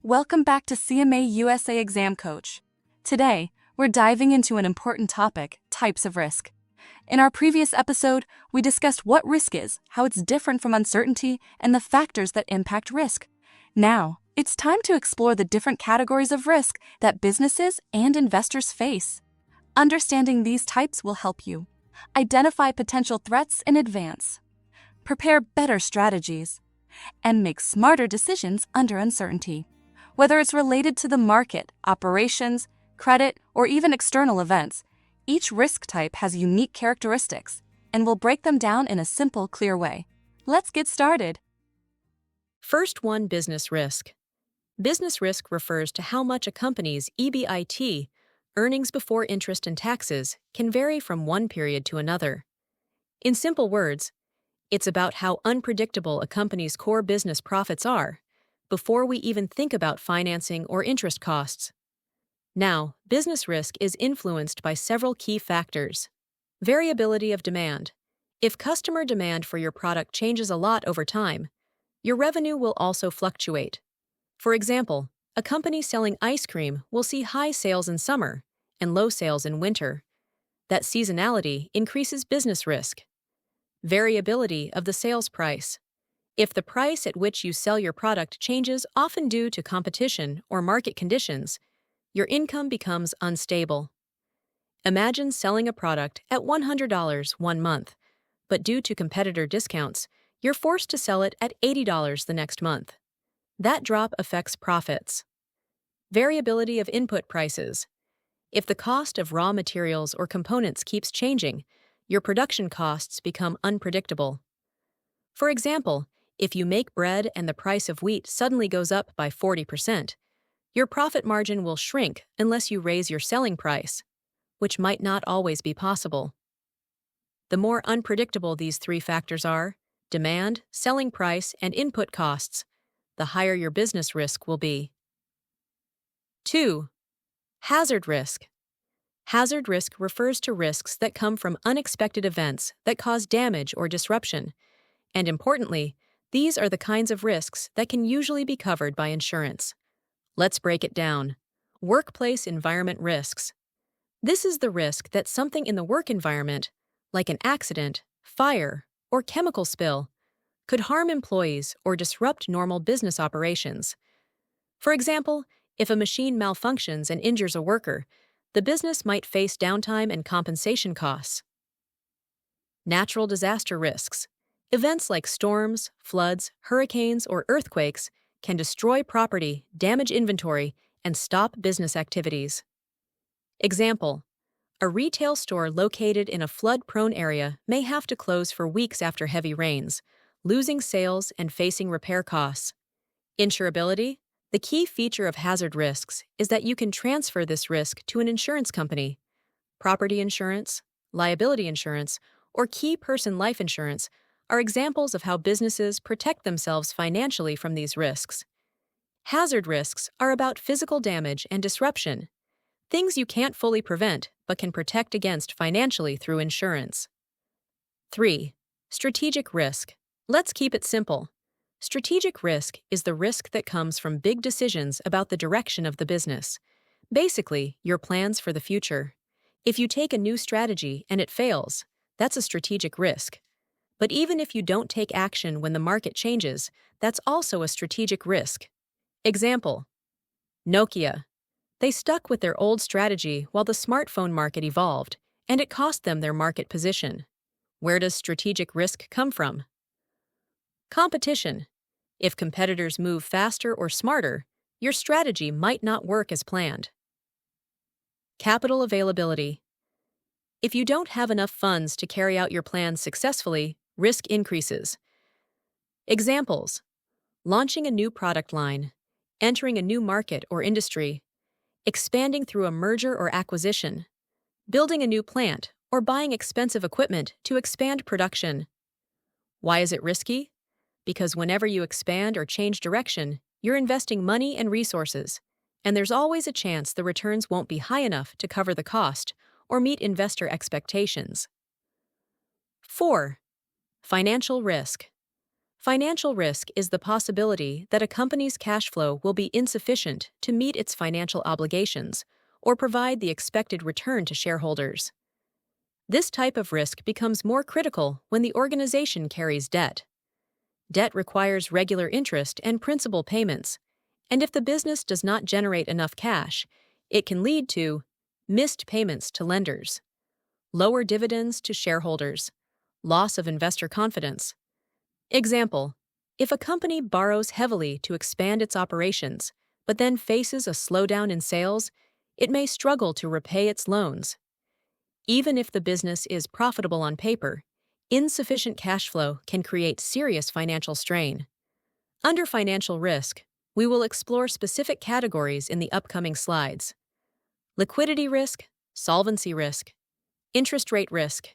Welcome back to CMA USA Exam Coach. Today, we're diving into an important topic, types of risk. In our previous episode, we discussed what risk is, how it's different from uncertainty, and the factors that impact risk. Now, it's time to explore the different categories of risk that businesses and investors face. Understanding these types will help you identify potential threats in advance, prepare better strategies, and make smarter decisions under uncertainty. Whether it's related to the market, operations, credit, or even external events, each risk type has unique characteristics, and we'll break them down in a simple, clear way. Let's get started. First one, business risk. Business risk refers to how much a company's EBIT, earnings before interest and taxes, can vary from one period to another. In simple words, it's about how unpredictable a company's core business profits are before we even think about financing or interest costs. Now, business risk is influenced by several key factors. Variability of demand. If customer demand for your product changes a lot over time, your revenue will also fluctuate. For example, a company selling ice cream will see high sales in summer and low sales in winter. That seasonality increases business risk. Variability of the sales price. If the price at which you sell your product changes often due to competition or market conditions, your income becomes unstable. Imagine selling a product at $100 one month, but due to competitor discounts, you're forced to sell it at $80 the next month. That drop affects profits. Variability of input prices. If the cost of raw materials or components keeps changing, your production costs become unpredictable. For example, if you make bread and the price of wheat suddenly goes up by 40%, your profit margin will shrink unless you raise your selling price, which might not always be possible. The more unpredictable these three factors are, demand, selling price, and input costs, the higher your business risk will be. 2. Hazard risk. Hazard risk refers to risks that come from unexpected events that cause damage or disruption, and importantly, these are the kinds of risks that can usually be covered by insurance. Let's break it down. Workplace environment risks. This is the risk that something in the work environment, like an accident, fire, or chemical spill, could harm employees or disrupt normal business operations. For example, if a machine malfunctions and injures a worker, the business might face downtime and compensation costs. Natural disaster risks. Events like storms, floods, hurricanes, or earthquakes can destroy property, damage inventory, and stop business activities. Example: a retail store located in a flood-prone area may have to close for weeks after heavy rains, losing sales and facing repair costs. Insurability. The key feature of hazard risks is that you can transfer this risk to an insurance company. Property insurance, liability insurance, or key person life insurance are examples of how businesses protect themselves financially from these risks. Hazard risks are about physical damage and disruption, things you can't fully prevent but can protect against financially through insurance. 3. Strategic risk. Let's keep it simple. Strategic risk is the risk that comes from big decisions about the direction of the business. Basically, your plans for the future. If you take a new strategy and it fails, that's a strategic risk. But even if you don't take action when the market changes, that's also a strategic risk. Example: Nokia. They stuck with their old strategy while the smartphone market evolved, and it cost them their market position. Where does strategic risk come from? Competition. If competitors move faster or smarter, your strategy might not work as planned. Capital availability. If you don't have enough funds to carry out your plans successfully, risk increases. Examples: launching a new product line, entering a new market or industry, expanding through a merger or acquisition, building a new plant, or buying expensive equipment to expand production. Why is it risky? Because whenever you expand or change direction, you're investing money and resources, and there's always a chance the returns won't be high enough to cover the cost or meet investor expectations. 4. Financial risk. Financial risk is the possibility that a company's cash flow will be insufficient to meet its financial obligations or provide the expected return to shareholders. This type of risk becomes more critical when the organization carries debt. Debt requires regular interest and principal payments, and if the business does not generate enough cash, it can lead to missed payments to lenders, lower dividends to shareholders, loss of investor confidence. Example: if a company borrows heavily to expand its operations, but then faces a slowdown in sales, it may struggle to repay its loans. Even if the business is profitable on paper, insufficient cash flow can create serious financial strain. Under financial risk, we will explore specific categories in the upcoming slides: liquidity risk, solvency risk, interest rate risk,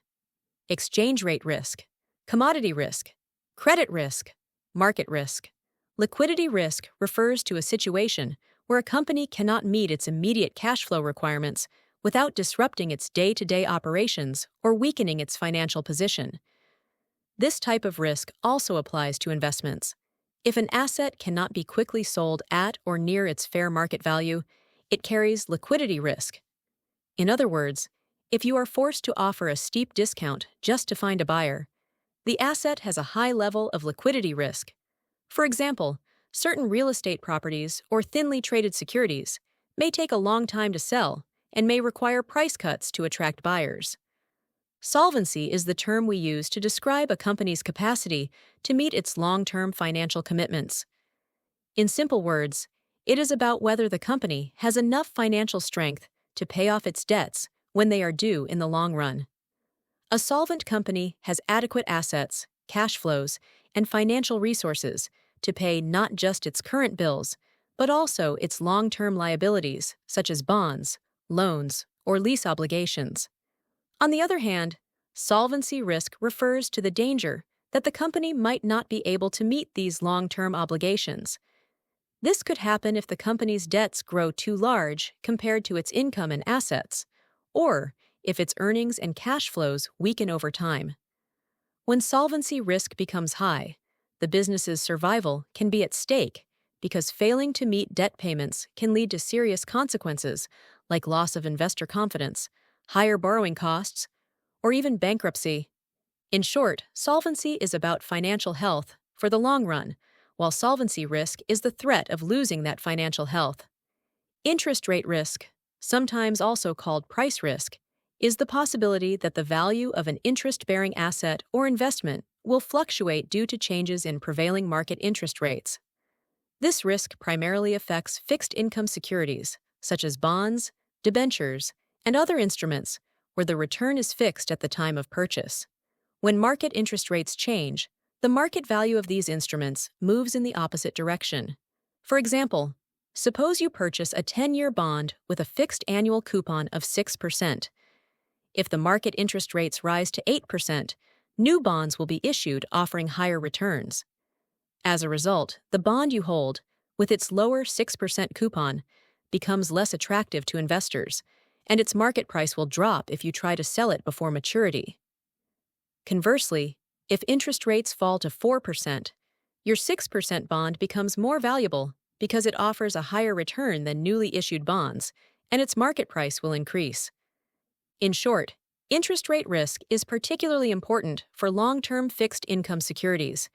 exchange rate risk, commodity risk, credit risk, market risk. Liquidity risk refers to a situation where a company cannot meet its immediate cash flow requirements without disrupting its day-to-day operations or weakening its financial position. This type of risk also applies to investments. If an asset cannot be quickly sold at or near its fair market value, it carries liquidity risk. In other words, if you are forced to offer a steep discount just to find a buyer, the asset has a high level of liquidity risk. For example, certain real estate properties or thinly traded securities may take a long time to sell and may require price cuts to attract buyers. Solvency is the term we use to describe a company's capacity to meet its long-term financial commitments. In simple words, it is about whether the company has enough financial strength to pay off its debts when they are due in the long run. A solvent company has adequate assets, cash flows, and financial resources to pay not just its current bills, but also its long-term liabilities, such as bonds, loans, or lease obligations. On the other hand, solvency risk refers to the danger that the company might not be able to meet these long-term obligations. This could happen if the company's debts grow too large compared to its income and assets, or if its earnings and cash flows weaken over time. When solvency risk becomes high, the business's survival can be at stake because failing to meet debt payments can lead to serious consequences like loss of investor confidence, higher borrowing costs, or even bankruptcy. In short, solvency is about financial health for the long run, while solvency risk is the threat of losing that financial health. Interest rate risk, sometimes also called price risk, is the possibility that the value of an interest-bearing asset or investment will fluctuate due to changes in prevailing market interest rates. This risk primarily affects fixed-income securities, such as bonds, debentures, and other instruments where the return is fixed at the time of purchase. When market interest rates change, the market value of these instruments moves in the opposite direction. For example, suppose you purchase a 10-year bond with a fixed annual coupon of 6%. If the market interest rates rise to 8%, new bonds will be issued offering higher returns. As a result, the bond you hold, with its lower 6% coupon, becomes less attractive to investors, and its market price will drop if you try to sell it before maturity. Conversely, if interest rates fall to 4%, your 6% bond becomes more valuable because it offers a higher return than newly issued bonds, and its market price will increase. In short, interest rate risk is particularly important for long-term fixed-income securities,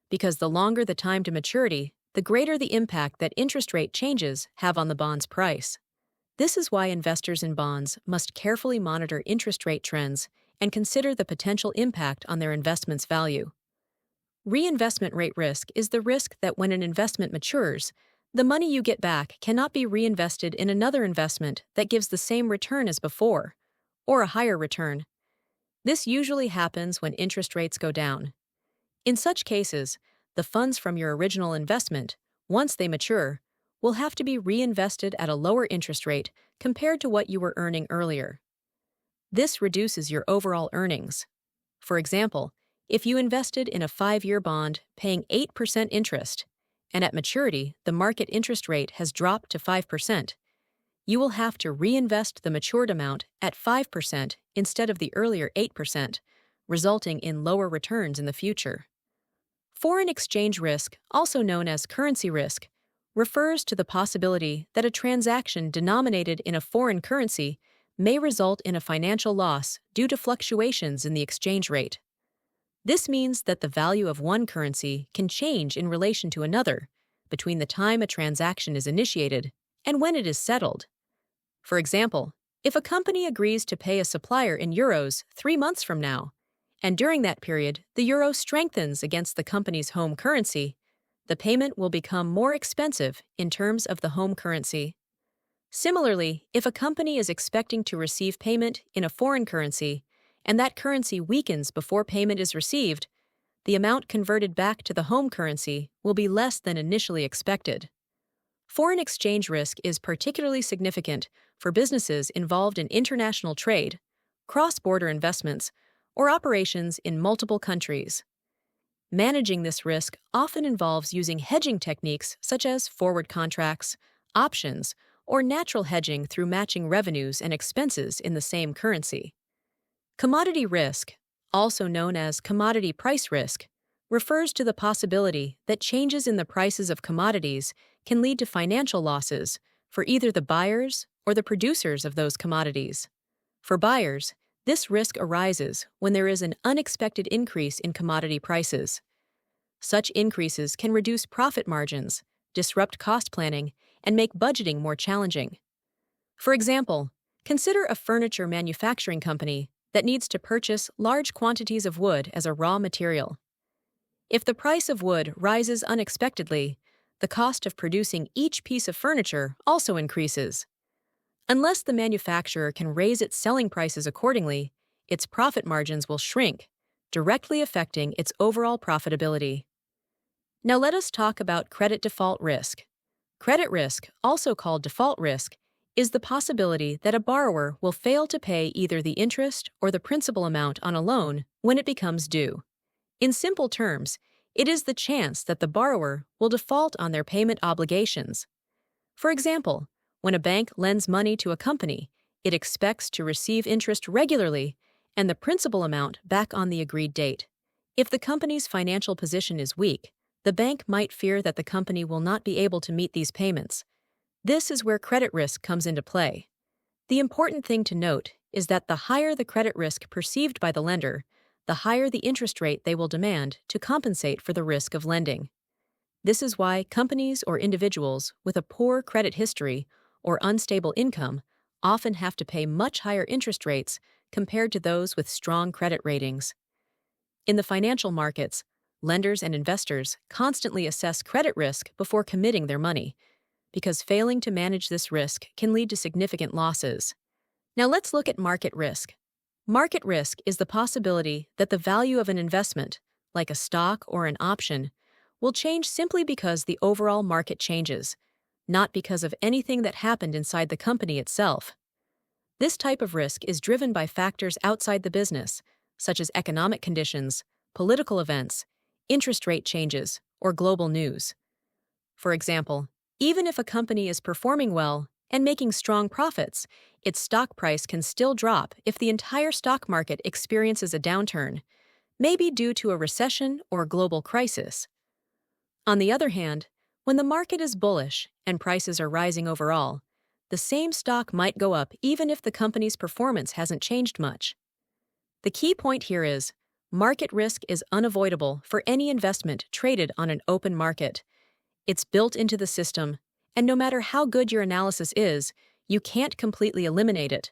because the longer the time to maturity, the greater the impact that interest rate changes have on the bond's price. This is why investors in bonds must carefully monitor interest rate trends and consider the potential impact on their investment's value. Reinvestment rate risk is the risk that when an investment matures, the money you get back cannot be reinvested in another investment that gives the same return as before, or a higher return. This usually happens when interest rates go down. In such cases, the funds from your original investment, once they mature, will have to be reinvested at a lower interest rate compared to what you were earning earlier. This reduces your overall earnings. For example, if you invested in a 5-year bond paying 8% interest, and at maturity the market interest rate has dropped to 5%, you will have to reinvest the matured amount at 5% instead of the earlier 8%, resulting in lower returns in the future. Foreign exchange risk, also known as currency risk, refers to the possibility that a transaction denominated in a foreign currency may result in a financial loss due to fluctuations in the exchange rate. This means that the value of one currency can change in relation to another between the time a transaction is initiated and when it is settled. For example, if a company agrees to pay a supplier in euros 3 months from now, and during that period the euro strengthens against the company's home currency, the payment will become more expensive in terms of the home currency. Similarly, if a company is expecting to receive payment in a foreign currency, and that currency weakens before payment is received, the amount converted back to the home currency will be less than initially expected. Foreign exchange risk is particularly significant for businesses involved in international trade, cross-border investments, or operations in multiple countries. Managing this risk often involves using hedging techniques such as forward contracts, options, or natural hedging through matching revenues and expenses in the same currency. Commodity risk, also known as commodity price risk, refers to the possibility that changes in the prices of commodities can lead to financial losses for either the buyers or the producers of those commodities. For buyers, this risk arises when there is an unexpected increase in commodity prices. Such increases can reduce profit margins, disrupt cost planning, and make budgeting more challenging. For example, consider a furniture manufacturing company that needs to purchase large quantities of wood as a raw material. If the price of wood rises unexpectedly, the cost of producing each piece of furniture also increases. Unless the manufacturer can raise its selling prices accordingly, its profit margins will shrink, directly affecting its overall profitability. Now let us talk about credit default risk. Credit risk, also called default risk, is the possibility that a borrower will fail to pay either the interest or the principal amount on a loan when it becomes due. In simple terms, it is the chance that the borrower will default on their payment obligations. For example, when a bank lends money to a company, it expects to receive interest regularly and the principal amount back on the agreed date. If the company's financial position is weak, the bank might fear that the company will not be able to meet these payments. This is where credit risk comes into play. The important thing to note is that the higher the credit risk perceived by the lender, the higher the interest rate they will demand to compensate for the risk of lending. This is why companies or individuals with a poor credit history or unstable income often have to pay much higher interest rates compared to those with strong credit ratings. In the financial markets, lenders and investors constantly assess credit risk before committing their money, because failing to manage this risk can lead to significant losses. Now let's look at market risk. Market risk is the possibility that the value of an investment, like a stock or an option, will change simply because the overall market changes, not because of anything that happened inside the company itself. This type of risk is driven by factors outside the business, such as economic conditions, political events, interest rate changes, or global news. For example, even if a company is performing well and making strong profits, its stock price can still drop if the entire stock market experiences a downturn, maybe due to a recession or global crisis. On the other hand, when the market is bullish and prices are rising overall, the same stock might go up even if the company's performance hasn't changed much. The key point here is, market risk is unavoidable for any investment traded on an open market. It's built into the system, and no matter how good your analysis is, you can't completely eliminate it.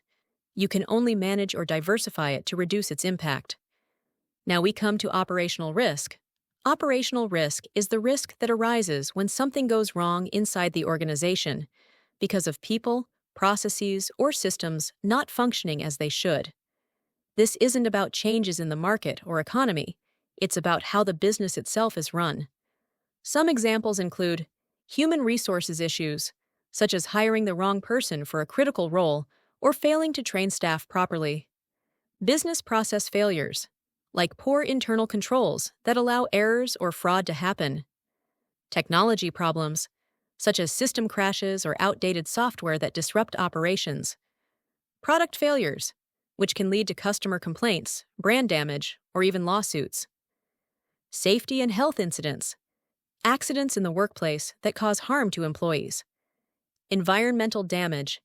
You can only manage or diversify it to reduce its impact. Now we come to operational risk. Operational risk is the risk that arises when something goes wrong inside the organization because of people, processes, or systems not functioning as they should. This isn't about changes in the market or economy. It's about how the business itself is run. Some examples include human resources issues, such as hiring the wrong person for a critical role or failing to train staff properly. Business process failures, like poor internal controls that allow errors or fraud to happen. Technology problems, such as system crashes or outdated software that disrupt operations. Product failures, which can lead to customer complaints, brand damage, or even lawsuits. Safety and health incidents, accidents in the workplace that cause harm to employees. Environmental damage,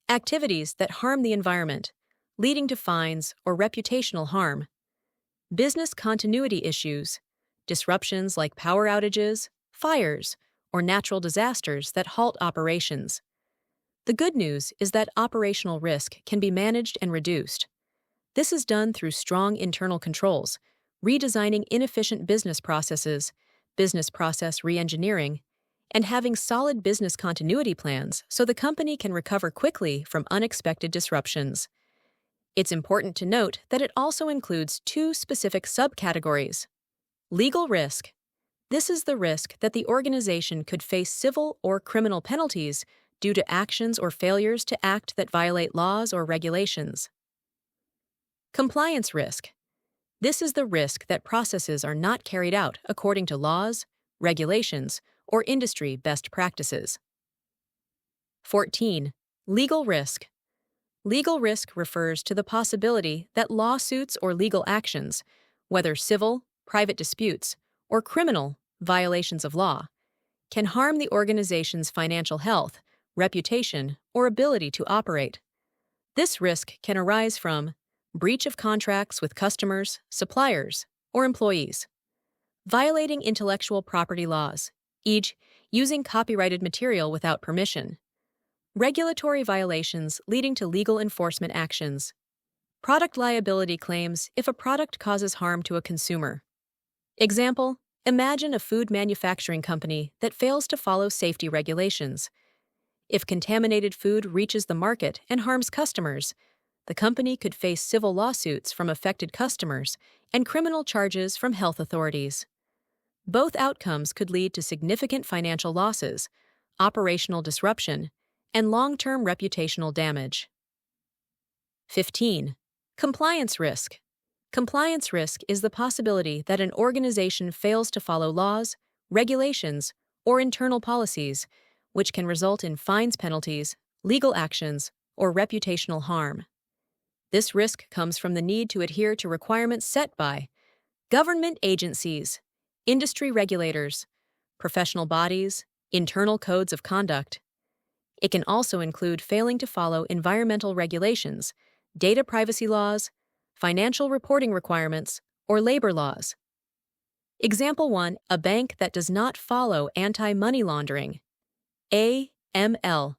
activities that harm the environment, leading to fines or reputational harm. Business continuity issues, disruptions like power outages, fires, or natural disasters that halt operations. The good news is that operational risk can be managed and reduced. This is done through strong internal controls, redesigning inefficient business processes, business process reengineering, and having solid business continuity plans so the company can recover quickly from unexpected disruptions. It's important to note that it also includes two specific subcategories. Legal risk. This is the risk that the organization could face civil or criminal penalties due to actions or failures to act that violate laws or regulations. Compliance risk. This is the risk that processes are not carried out according to laws, regulations, or industry best practices. 14. Legal risk. Legal risk refers to the possibility that lawsuits or legal actions, whether civil, private disputes, or criminal violations of law, can harm the organization's financial health, reputation, or ability to operate. This risk can arise from breach of contracts with customers, suppliers, or employees, violating intellectual property laws, e.g., using copyrighted material without permission, regulatory violations leading to legal enforcement actions, product liability claims if a product causes harm to a consumer. Example, imagine a food manufacturing company that fails to follow safety regulations. If contaminated food reaches the market and harms customers, the company could face civil lawsuits from affected customers and criminal charges from health authorities. Both outcomes could lead to significant financial losses, operational disruption, and long-term reputational damage. 15. Compliance risk. Compliance risk is the possibility that an organization fails to follow laws, regulations, or internal policies, which can result in fines, penalties, legal actions, or reputational harm. This risk comes from the need to adhere to requirements set by government agencies, industry regulators, professional bodies, internal codes of conduct. It can also include failing to follow environmental regulations, data privacy laws, financial reporting requirements, or labor laws. Example 1, a bank that does not follow anti-money laundering, AML,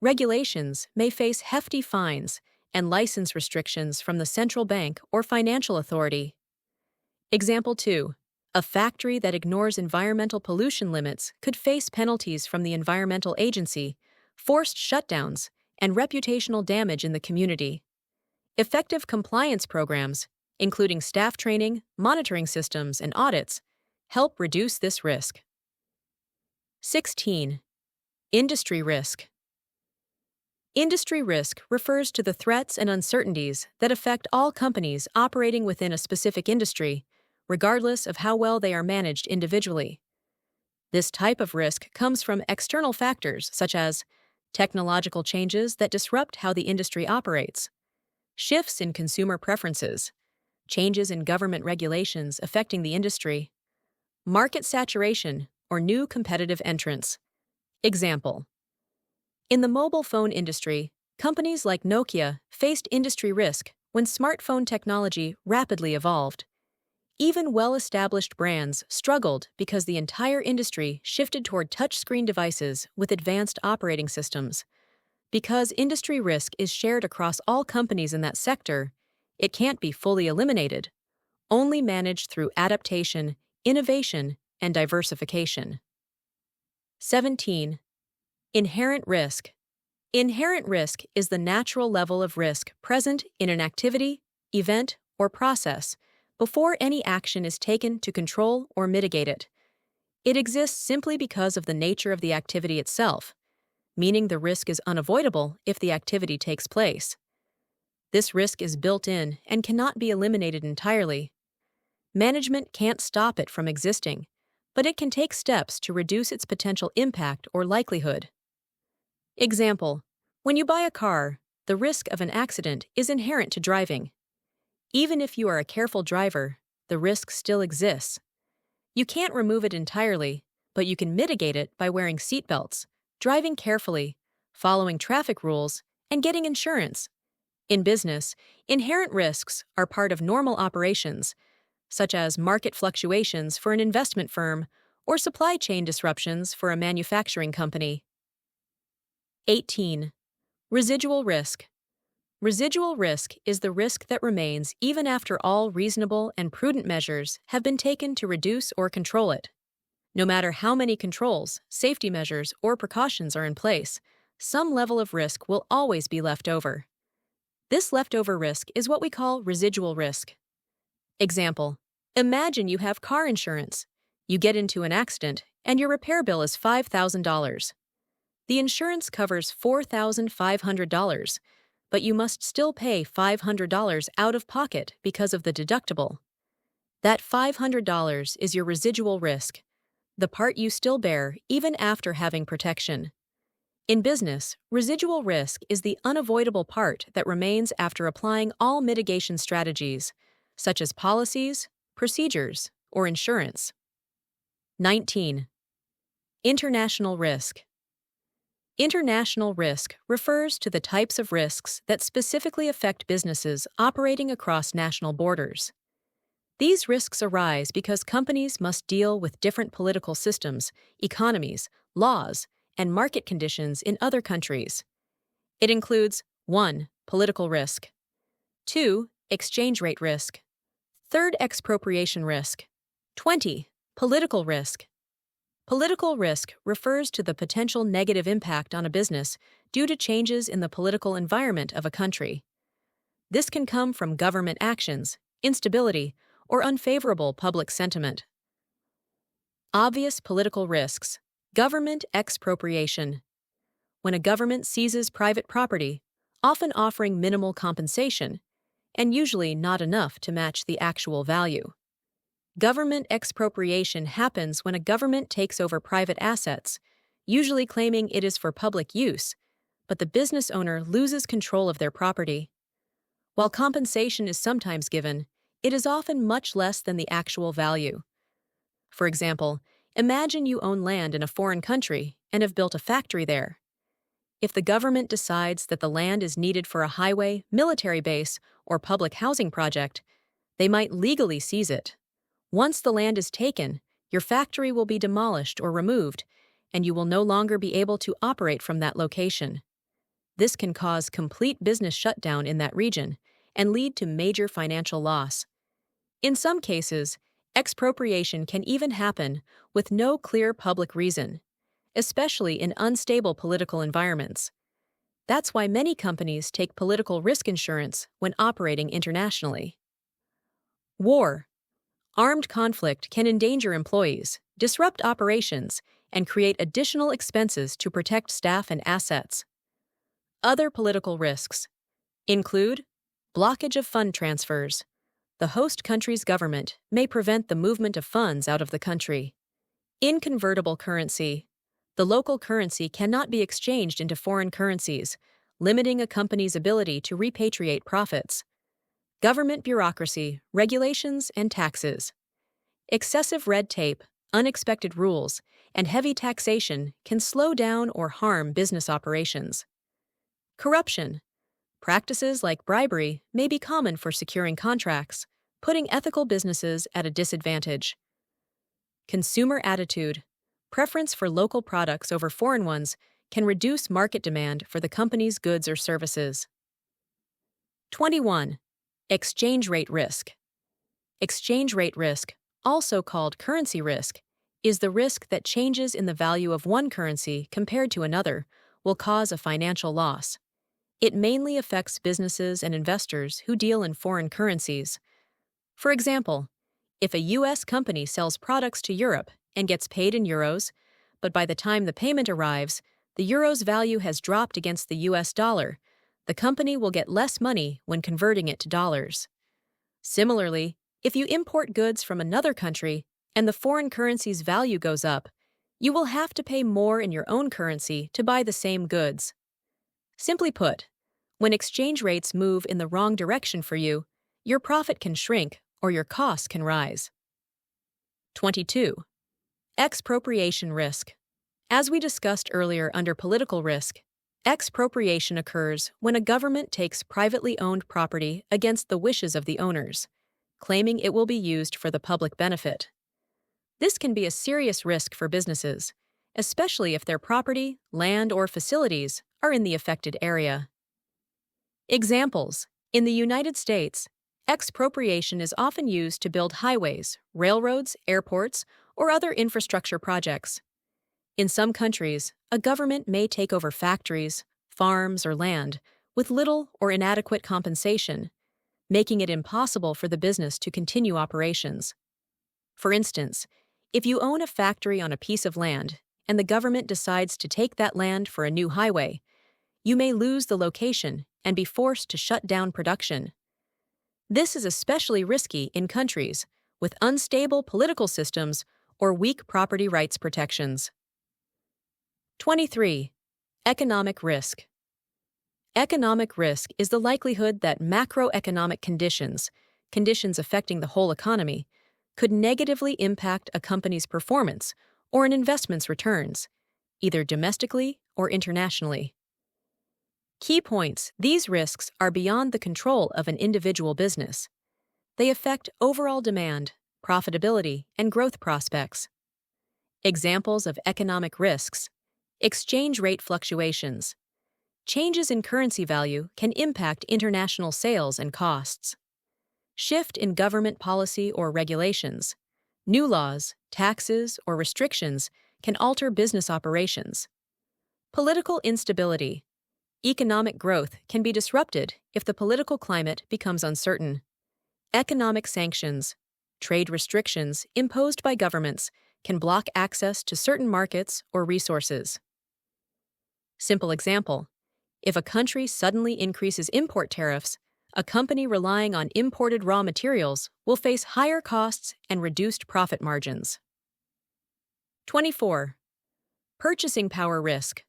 regulations may face hefty fines and license restrictions from the central bank or financial authority. Example 2, a factory that ignores environmental pollution limits could face penalties from the environmental agency, forced shutdowns, and reputational damage in the community. Effective compliance programs, including staff training, monitoring systems, and audits, help reduce this risk. 16. Industry risk. Industry risk refers to the threats and uncertainties that affect all companies operating within a specific industry, regardless of how well they are managed individually. This type of risk comes from external factors such as technological changes that disrupt how the industry operates, shifts in consumer preferences, changes in government regulations affecting the industry, market saturation, or new competitive entrants. Example: in the mobile phone industry, companies like Nokia faced industry risk when smartphone technology rapidly evolved. Even well-established brands struggled because the entire industry shifted toward touchscreen devices with advanced operating systems. Because industry risk is shared across all companies in that sector, it can't be fully eliminated, only managed through adaptation, innovation, and diversification. 17. Inherent risk. Inherent risk is the natural level of risk present in an activity, event, or process before any action is taken to control or mitigate it. It exists simply because of the nature of the activity itself, meaning the risk is unavoidable if the activity takes place. This risk is built in and cannot be eliminated entirely. Management can't stop it from existing, but it can take steps to reduce its potential impact or likelihood. Example: when you buy a car, the risk of an accident is inherent to driving. Even if you are a careful driver, the risk still exists. You can't remove it entirely, but you can mitigate it by wearing seatbelts, driving carefully, following traffic rules, and getting insurance. In business, inherent risks are part of normal operations, such as market fluctuations for an investment firm or supply chain disruptions for a manufacturing company. 18. Residual risk. Residual risk is the risk that remains even after all reasonable and prudent measures have been taken to reduce or control it. No matter how many controls, safety measures, or precautions are in place, some level of risk will always be left over. This leftover risk is what we call residual risk. Example: imagine you have car insurance. You get into an accident, and your repair bill is $5,000. The insurance covers $4,500, but you must still pay $500 out of pocket because of the deductible. That $500 is your residual risk, the part you still bear even after having protection. In business, residual risk is the unavoidable part that remains after applying all mitigation strategies, such as policies, procedures, or insurance. 19. International risk. International risk refers to the types of risks that specifically affect businesses operating across national borders. These risks arise because companies must deal with different political systems, economies, laws, and market conditions in other countries. It includes 1. Political risk, 2. Exchange rate risk, 3. Expropriation risk. 20. Political risk. Political risk refers to the potential negative impact on a business due to changes in the political environment of a country. This can come from government actions, instability, or unfavorable public sentiment. Obvious political risks. Government expropriation. When a government seizes private property, often offering minimal compensation, and usually not enough to match the actual value. Government expropriation happens when a government takes over private assets, usually claiming it is for public use, but the business owner loses control of their property. While compensation is sometimes given, it is often much less than the actual value. For example, imagine you own land in a foreign country and have built a factory there. If the government decides that the land is needed for a highway, military base, or public housing project, they might legally seize it. Once the land is taken, your factory will be demolished or removed, and you will no longer be able to operate from that location. This can cause complete business shutdown in that region and lead to major financial loss. In some cases, expropriation can even happen with no clear public reason, especially in unstable political environments. That's why many companies take political risk insurance when operating internationally. War. Armed conflict can endanger employees, disrupt operations, and create additional expenses to protect staff and assets. Other political risks include blockage of fund transfers. The host country's government may prevent the movement of funds out of the country. Inconvertible currency. The local currency cannot be exchanged into foreign currencies, limiting a company's ability to repatriate profits. Government bureaucracy, regulations, and taxes. Excessive red tape, unexpected rules, and heavy taxation can slow down or harm business operations. Corruption. Practices like bribery may be common for securing contracts, putting ethical businesses at a disadvantage. Consumer attitude. Preference for local products over foreign ones can reduce market demand for the company's goods or services. 21. Exchange rate risk. Exchange rate risk, also called currency risk, is the risk that changes in the value of one currency compared to another will cause a financial loss. It mainly affects businesses and investors who deal in foreign currencies. For example, if a U.S. company sells products to Europe and gets paid in euros, but by the time the payment arrives, the euro's value has dropped against the U.S. dollar, the company will get less money when converting it to dollars. Similarly, if you import goods from another country and the foreign currency's value goes up, you will have to pay more in your own currency to buy the same goods. Simply put, when exchange rates move in the wrong direction for you, your profit can shrink or your costs can rise. 22. Expropriation risk. As we discussed earlier under political risk, expropriation occurs when a government takes privately owned property against the wishes of the owners, claiming it will be used for the public benefit. This can be a serious risk for businesses, especially if their property, land, or facilities are in the affected area. Examples: in the United States, expropriation is often used to build highways, railroads, airports, or other infrastructure projects. In some countries, a government may take over factories, farms, or land with little or inadequate compensation, making it impossible for the business to continue operations. For instance, if you own a factory on a piece of land and the government decides to take that land for a new highway, you may lose the location and be forced to shut down production. This is especially risky in countries with unstable political systems or weak property rights protections. 23. Economic risk. Economic risk is the likelihood that macroeconomic conditions affecting the whole economy, could negatively impact a company's performance or an investment's returns, either domestically or internationally. Key points: these risks are beyond the control of an individual business. They affect overall demand, profitability, and growth prospects. Examples of economic risks: exchange rate fluctuations. Changes in currency value can impact international sales and costs. Shift in government policy or regulations. New laws, taxes, or restrictions can alter business operations. Political instability. Economic growth can be disrupted if the political climate becomes uncertain. Economic sanctions. Trade restrictions imposed by governments can block access to certain markets or resources. Simple example: if a country suddenly increases import tariffs, a company relying on imported raw materials will face higher costs and reduced profit margins. 24. Purchasing power risk.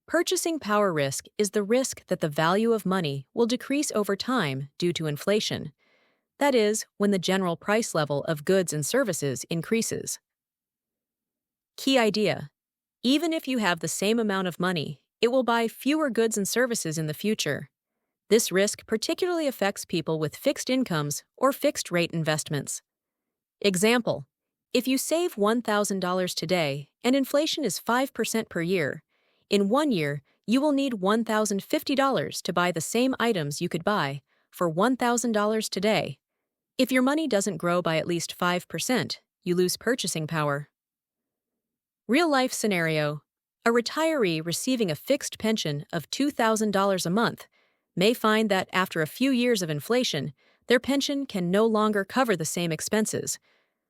Purchasing power risk is the risk that the value of money will decrease over time due to inflation. That is, when the general price level of goods and services increases. Key idea: even if you have the same amount of money, it will buy fewer goods and services in the future. This risk particularly affects people with fixed incomes or fixed-rate investments. Example: if you save $1,000 today and inflation is 5% per year, in 1 year you will need $1,050 to buy the same items you could buy for $1,000 today. If your money doesn't grow by at least 5%, you lose purchasing power. Real-life scenario: a retiree receiving a fixed pension of $2,000 a month may find that after a few years of inflation, their pension can no longer cover the same expenses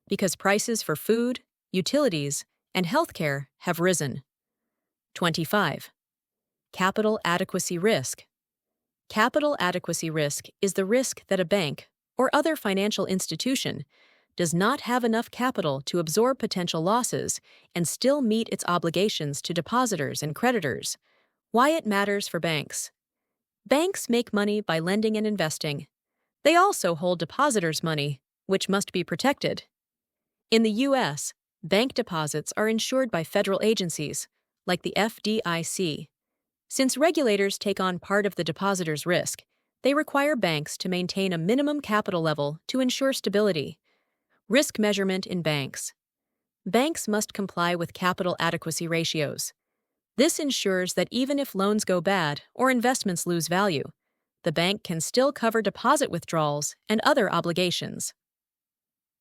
because prices for food, utilities, and healthcare have risen. 25. Capital adequacy risk. Capital adequacy risk is the risk that a bank or other financial institution does not have enough capital to absorb potential losses and still meet its obligations to depositors and creditors. Why it matters for banks. Banks make money by lending and investing. They also hold depositors' money, which must be protected. In the U.S., bank deposits are insured by federal agencies, like the FDIC. Since regulators take on part of the depositor's risk, they require banks to maintain a minimum capital level to ensure stability. Risk measurement in banks. Banks must comply with capital adequacy ratios. This ensures that even if loans go bad or investments lose value, the bank can still cover deposit withdrawals and other obligations.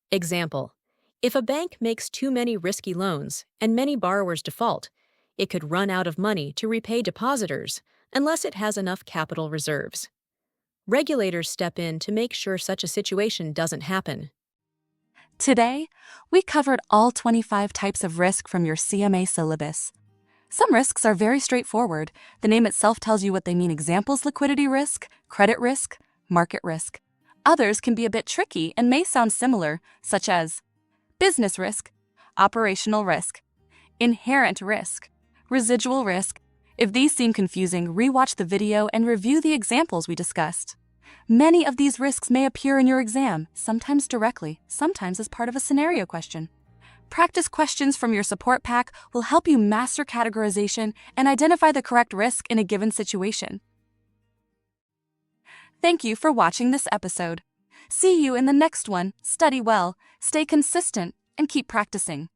Example: if a bank makes too many risky loans and many borrowers default, it could run out of money to repay depositors unless it has enough capital reserves. Regulators step in to make sure such a situation doesn't happen. Today, we covered all 25 types of risk from your CMA syllabus. Some risks are very straightforward. The name itself tells you what they mean. Examples: liquidity risk, credit risk, market risk. Others can be a bit tricky and may sound similar, such as business risk, operational risk, inherent risk, residual risk. If these seem confusing, re-watch the video and review the examples we discussed. Many of these risks may appear in your exam, sometimes directly, sometimes as part of a scenario question. Practice questions from your support pack will help you master categorization and identify the correct risk in a given situation. Thank you for watching this episode. See you in the next one. Study well, stay consistent, and keep practicing.